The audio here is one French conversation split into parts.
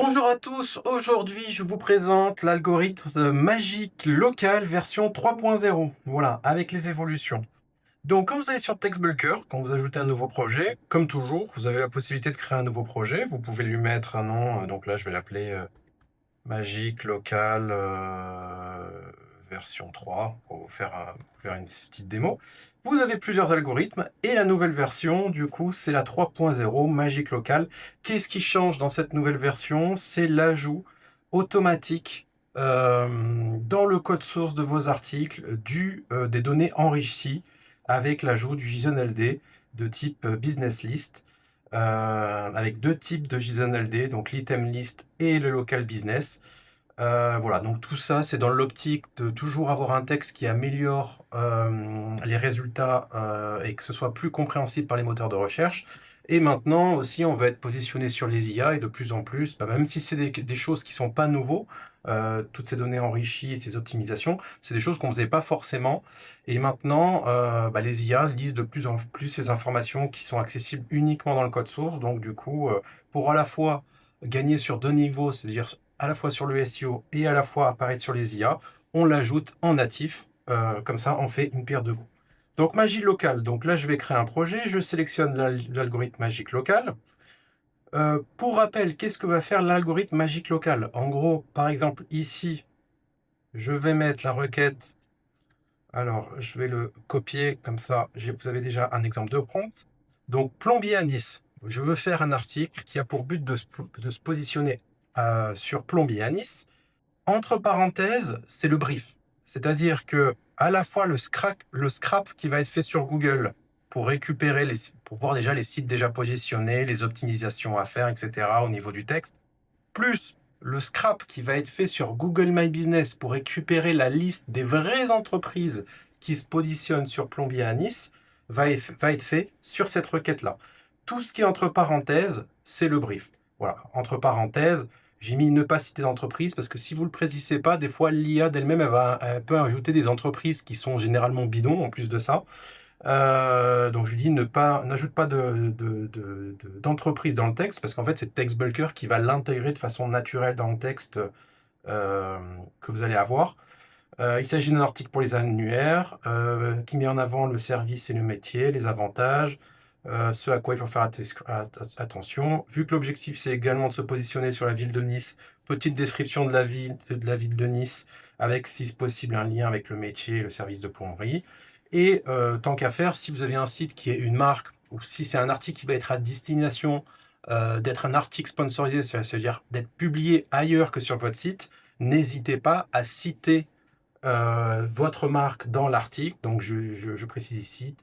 Bonjour à tous, aujourd'hui je vous présente l'algorithme magique local version 3.0, voilà, avec les évolutions. Donc quand vous allez sur TextBulker, quand vous ajoutez un nouveau projet, comme toujours, vous avez la possibilité de créer un nouveau projet, vous pouvez lui mettre un nom, donc là je vais l'appeler magique local version 3 pour vous faire une petite démo. Vous avez plusieurs algorithmes et la nouvelle version, du coup, c'est la 3.0 magique local. Qu'est-ce qui change dans cette nouvelle version? C'est l'ajout automatique dans le code source de vos articles des données enrichies avec l'ajout du JSON-LD de type business list avec deux types de JSON-LD, donc l'item list et le local business. Voilà, donc tout ça, c'est dans l'optique de toujours avoir un texte qui améliore les résultats et que ce soit plus compréhensible par les moteurs de recherche. Et maintenant aussi, on va être positionné sur les IA et de plus en plus, même si c'est des choses qui sont pas nouveaux, toutes ces données enrichies et ces optimisations, c'est des choses qu'on faisait pas forcément. Et maintenant, les IA lisent de plus en plus ces informations qui sont accessibles uniquement dans le code source. Donc du coup, pour à la fois gagner sur deux niveaux, c'est-à-dire à la fois sur le SEO et à la fois apparaître sur les IA, on l'ajoute en natif. Comme ça, on fait une pierre deux coups. Donc, magie locale. Donc là, je vais créer un projet. Je sélectionne l'algorithme magique local. Pour rappel, qu'est-ce que va faire l'algorithme magique local? En gros, par exemple, ici, je vais mettre la requête. Alors, je vais le copier comme ça. Vous avez déjà un exemple de prompt. Donc, plombier à Nice. Je veux faire un article qui a pour but de se positionner sur plombier à Nice. Entre parenthèses, c'est le brief. C'est-à-dire que à la fois le scrap qui va être fait sur Google pour récupérer pour voir déjà les sites déjà positionnés, les optimisations à faire, etc. au niveau du texte, plus le scrap qui va être fait sur Google My Business pour récupérer la liste des vraies entreprises qui se positionnent sur plombier à Nice, va être fait sur cette requête-là. Tout ce qui est entre parenthèses, c'est le brief. Voilà, entre parenthèses, j'ai mis ne pas citer d'entreprise parce que si vous ne le précisez pas, des fois l'IA d'elle-même, elle peut ajouter des entreprises qui sont généralement bidons en plus de ça. Donc je lui dis n'ajoute pas d'entreprise dans le texte parce qu'en fait c'est TextBulker qui va l'intégrer de façon naturelle dans le texte que vous allez avoir. Il s'agit d'un article pour les annuaires qui met en avant le service et le métier, les avantages, ce à quoi il faut faire attention. Vu que l'objectif c'est également de se positionner sur la ville de Nice, petite description de la ville de Nice avec si possible un lien avec le métier et le service de plomberie. Et tant qu'à faire, si vous avez un site qui est une marque ou si c'est un article qui va être à destination d'être un article sponsorisé, c'est-à-dire d'être publié ailleurs que sur votre site, n'hésitez pas à citer votre marque dans l'article. Donc je précise ici,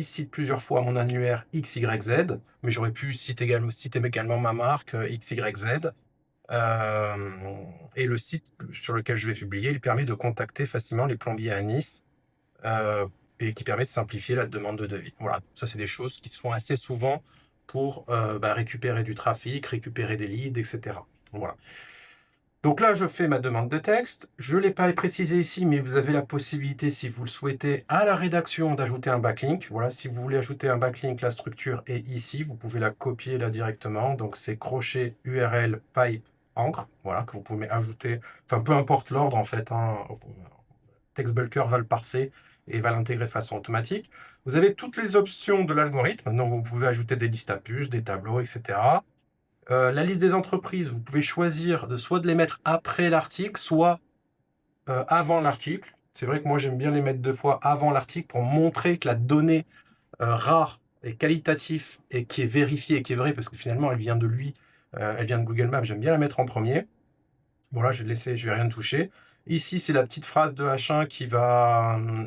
cite plusieurs fois mon annuaire XYZ, mais j'aurais pu citer également ma marque XYZ. Et le site sur lequel je vais publier, il permet de contacter facilement les plombiers à Nice euh, et qui permet de simplifier la demande de devis. Voilà, ça c'est des choses qui se font assez souvent pour récupérer du trafic, récupérer des leads, etc. Voilà. Donc là, je fais ma demande de texte. Je ne l'ai pas précisé ici, mais vous avez la possibilité, si vous le souhaitez, à la rédaction d'ajouter un backlink. Voilà, si vous voulez ajouter un backlink, la structure est ici. Vous pouvez la copier là directement. Donc c'est crochet URL pipe encre. Voilà, que vous pouvez ajouter. Enfin, peu importe l'ordre en fait. TextBulker va le parser et va l'intégrer de façon automatique. Vous avez toutes les options de l'algorithme. Donc vous pouvez ajouter des listes à puces, des tableaux, etc. La liste des entreprises, vous pouvez choisir soit de les mettre après l'article, soit avant l'article. C'est vrai que moi j'aime bien les mettre deux fois avant l'article pour montrer que la donnée rare et qualitative et qui est vérifiée et qui est vraie parce que finalement elle vient de lui, elle vient de Google Maps. J'aime bien la mettre en premier. Bon là je vais laisser, je vais rien toucher. Ici c'est la petite phrase de H1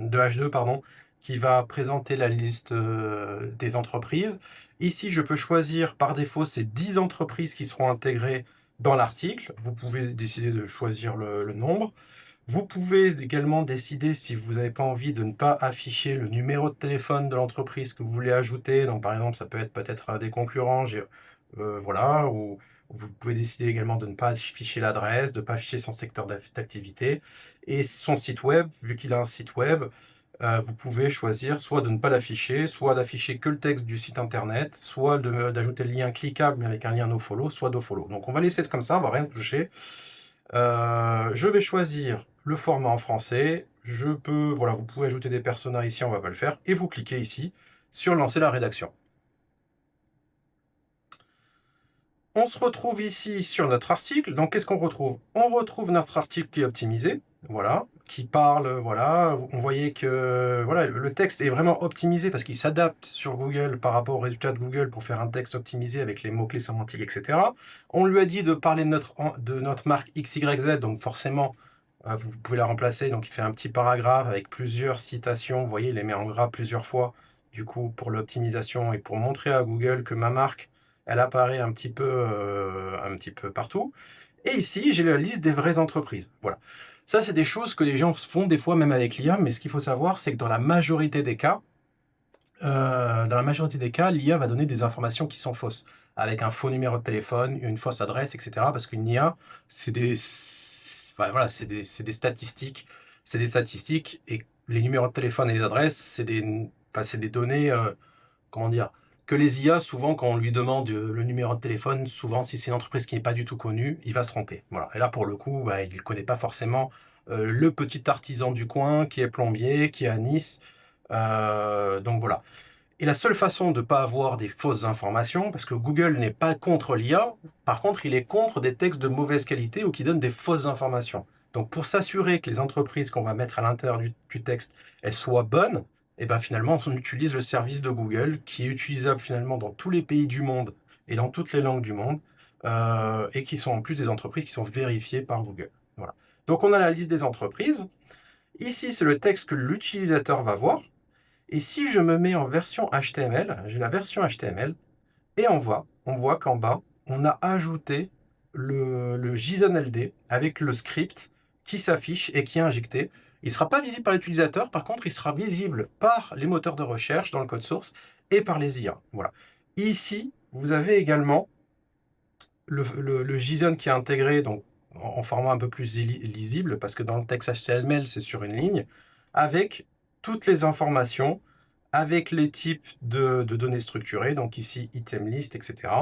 de H2 pardon, qui va présenter la liste des entreprises. Ici je peux choisir par défaut ces 10 entreprises qui seront intégrées dans l'article. Vous pouvez décider de choisir le nombre. Vous pouvez également décider si vous n'avez pas envie de ne pas afficher le numéro de téléphone de l'entreprise que vous voulez ajouter. Donc par exemple, ça peut être peut-être des concurrents, voilà, ou vous pouvez décider également de ne pas afficher l'adresse, de ne pas afficher son secteur d'activité et son site web, vu qu'il a un site web. vous pouvez choisir soit de ne pas l'afficher, soit d'afficher que le texte du site internet, soit d'ajouter le lien cliquable mais avec un lien nofollow, soit dofollow. Donc on va laisser comme ça, on va rien toucher. Je vais choisir le format en français. Voilà, vous pouvez ajouter des personas ici, on va pas le faire. Et vous cliquez ici sur lancer la rédaction. On se retrouve ici sur notre article. Donc, qu'est-ce qu'on retrouve? On retrouve notre article qui est optimisé, voilà, qui parle, voilà. On voyait que voilà, le texte est vraiment optimisé parce qu'il s'adapte sur Google par rapport aux résultats de Google pour faire un texte optimisé avec les mots-clés sémantiques, etc. On lui a dit de parler de notre marque XYZ, donc forcément, vous pouvez la remplacer. Donc, il fait un petit paragraphe avec plusieurs citations. Vous voyez, il les met en gras plusieurs fois, du coup, pour l'optimisation et pour montrer à Google que ma marque, elle apparaît un petit peu partout. Et ici, j'ai la liste des vraies entreprises. Voilà. Ça, c'est des choses que les gens font des fois, même avec l'IA, mais ce qu'il faut savoir, c'est que dans la majorité des cas, l'IA va donner des informations qui sont fausses, avec un faux numéro de téléphone, une fausse adresse, etc. Parce qu'une IA, voilà, c'est des statistiques. C'est des statistiques, et les numéros de téléphone et les adresses, c'est des données, comment dire, que les IA, souvent, quand on lui demande le numéro de téléphone, souvent, si c'est une entreprise qui n'est pas du tout connue, il va se tromper. Voilà. Et là, pour le coup, il ne connaît pas forcément le petit artisan du coin qui est plombier, qui est à Nice. Donc voilà. Et la seule façon de ne pas avoir des fausses informations, parce que Google n'est pas contre l'IA, par contre, il est contre des textes de mauvaise qualité ou qui donnent des fausses informations. Donc pour s'assurer que les entreprises qu'on va mettre à l'intérieur du texte, elles soient bonnes, et ben finalement, on utilise le service de Google, qui est utilisable finalement dans tous les pays du monde et dans toutes les langues du monde, et qui sont en plus des entreprises qui sont vérifiées par Google. Voilà. Donc on a la liste des entreprises. Ici, c'est le texte que l'utilisateur va voir. Et si je me mets en version HTML, j'ai la version HTML, et on voit qu'en bas, on a ajouté le JSON-LD avec le script qui s'affiche et qui est injecté. Il ne sera pas visible par l'utilisateur, par contre, il sera visible par les moteurs de recherche dans le code source et par les IA. Voilà. Ici, vous avez également le JSON qui est intégré, donc en format un peu plus lisible, parce que dans le texte HTML, c'est sur une ligne, avec toutes les informations, avec les types de données structurées, donc ici item list, etc.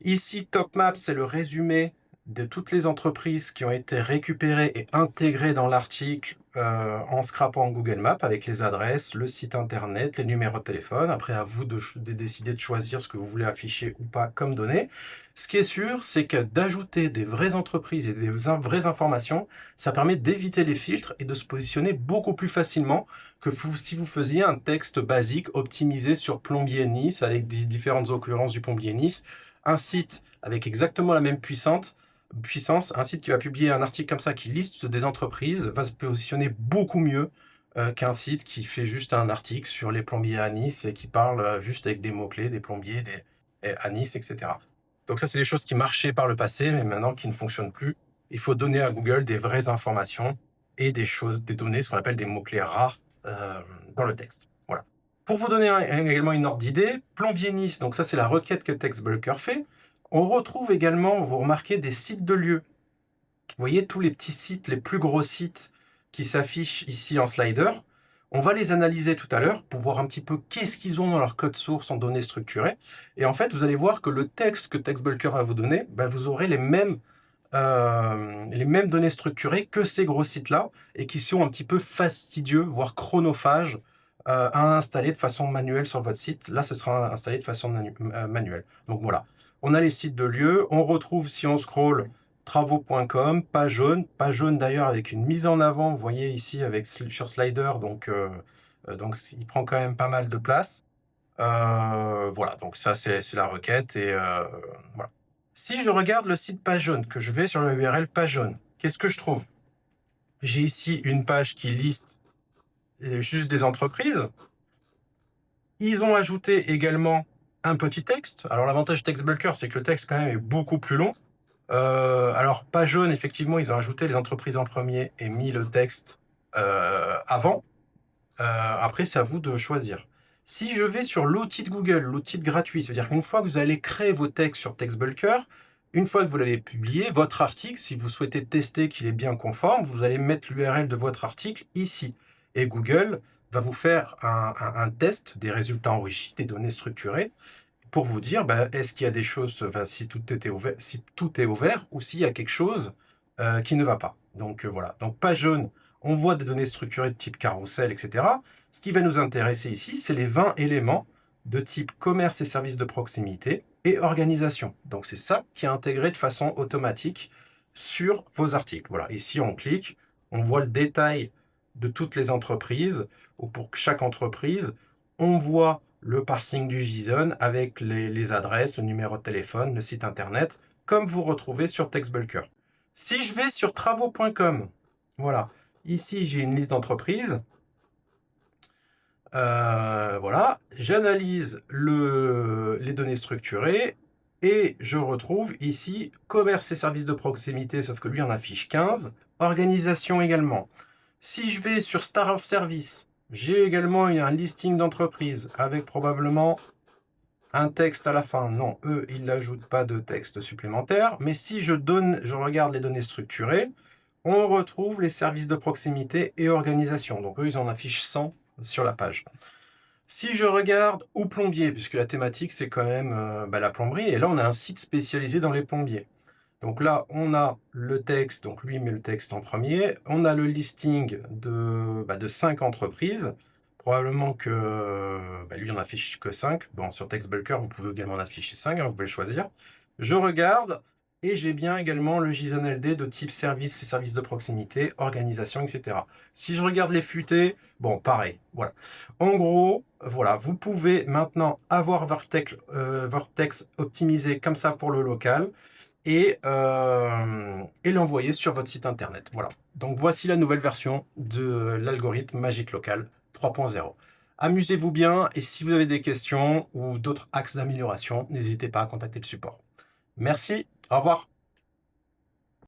Ici, top map, c'est le résumé de toutes les entreprises qui ont été récupérées et intégrées dans l'article en scrapant Google Maps avec les adresses, le site internet, les numéros de téléphone. Après, à vous de décider de choisir ce que vous voulez afficher ou pas comme données. Ce qui est sûr, c'est que d'ajouter des vraies entreprises et des vraies informations, ça permet d'éviter les filtres et de se positionner beaucoup plus facilement que si vous faisiez un texte basique optimisé sur Plombier Nice avec des différentes occurrences du Plombier Nice. Un site avec exactement la même puissance, un site qui va publier un article comme ça qui liste des entreprises, va se positionner beaucoup mieux qu'un site qui fait juste un article sur les plombiers à Nice et qui parle juste avec des mots-clés, des plombiers à Nice, etc. Donc ça, c'est des choses qui marchaient par le passé, mais maintenant qui ne fonctionnent plus. Il faut donner à Google des vraies informations et des données, ce qu'on appelle des mots-clés rares dans le texte. Voilà. Pour vous donner également une ordre d'idée, plombier Nice, donc ça c'est la requête que TextBulker fait. On retrouve également, vous remarquez, des sites de lieux. Vous voyez tous les petits sites, les plus gros sites qui s'affichent ici en slider. On va les analyser tout à l'heure pour voir un petit peu qu'est-ce qu'ils ont dans leur code source en données structurées. Et en fait, vous allez voir que le texte que TextBulker va vous donner, vous aurez les mêmes données structurées que ces gros sites-là et qui sont un petit peu fastidieux, voire chronophages à installer de façon manuelle sur votre site. Là, ce sera installé de façon manuelle. Donc voilà, on a les sites de lieux. On retrouve, si on scroll, travaux.com, page jaune d'ailleurs avec une mise en avant, vous voyez ici sur Slider, donc il prend quand même pas mal de place. Voilà, donc ça c'est la requête et voilà. Si je regarde le site page jaune, que je vais sur le URL page jaune, qu'est-ce que je trouve? J'ai ici une page qui liste juste des entreprises. Ils ont ajouté également un petit texte. Alors l'avantage TextBulker, c'est que le texte quand même est beaucoup plus long. Alors page jaune, effectivement, ils ont ajouté les entreprises en premier et mis le texte avant. Après, c'est à vous de choisir. Si je vais sur l'outil de Google, l'outil gratuit, c'est-à-dire qu'une fois que vous allez créer vos textes sur TextBulker, une fois que vous l'avez publié, votre article, si vous souhaitez tester qu'il est bien conforme, vous allez mettre l'URL de votre article ici. Et Google va vous faire un test des résultats enrichis, des données structurées, pour vous dire est-ce qu'il y a des choses, si tout est ouvert ou s'il y a quelque chose qui ne va pas. Donc voilà, donc page jaune, on voit des données structurées de type carrousel, etc. Ce qui va nous intéresser ici, c'est les 20 éléments de type commerce et services de proximité et organisation. Donc c'est ça qui est intégré de façon automatique sur vos articles. Voilà, ici on clique, on voit le détail de toutes les entreprises, ou pour chaque entreprise, on voit le parsing du JSON avec les adresses, le numéro de téléphone, le site internet, comme vous retrouvez sur TextBulker. Si je vais sur travaux.com, voilà, ici j'ai une liste d'entreprises. Voilà, j'analyse les données structurées et je retrouve ici commerce et services de proximité, sauf que lui en affiche 15, organisation également. Si je vais sur Star of Service, j'ai également un listing d'entreprises avec probablement un texte à la fin. Non, eux, ils n'ajoutent pas de texte supplémentaire. Mais si je regarde les données structurées, on retrouve les services de proximité et organisation. Donc eux, ils en affichent 100 sur la page. Si je regarde ou plombier, puisque la thématique, c'est quand même la plomberie, et là, on a un site spécialisé dans les plombiers. Donc là, on a le texte, donc lui met le texte en premier. On a le listing de 5 entreprises. Probablement que lui, on n'affiche que 5. Bon, sur TextBulker, vous pouvez également en afficher 5, vous pouvez choisir. Je regarde, et j'ai bien également le JSON LD de type service et services de proximité, organisation, etc. Si je regarde les futés, bon, pareil, voilà. En gros, voilà, vous pouvez maintenant avoir Vortex optimisé comme ça pour le local, et l'envoyer sur votre site internet. Voilà. Donc voici la nouvelle version de l'algorithme Magic Local 3.0. Amusez-vous bien, et si vous avez des questions ou d'autres axes d'amélioration, n'hésitez pas à contacter le support. Merci, au revoir.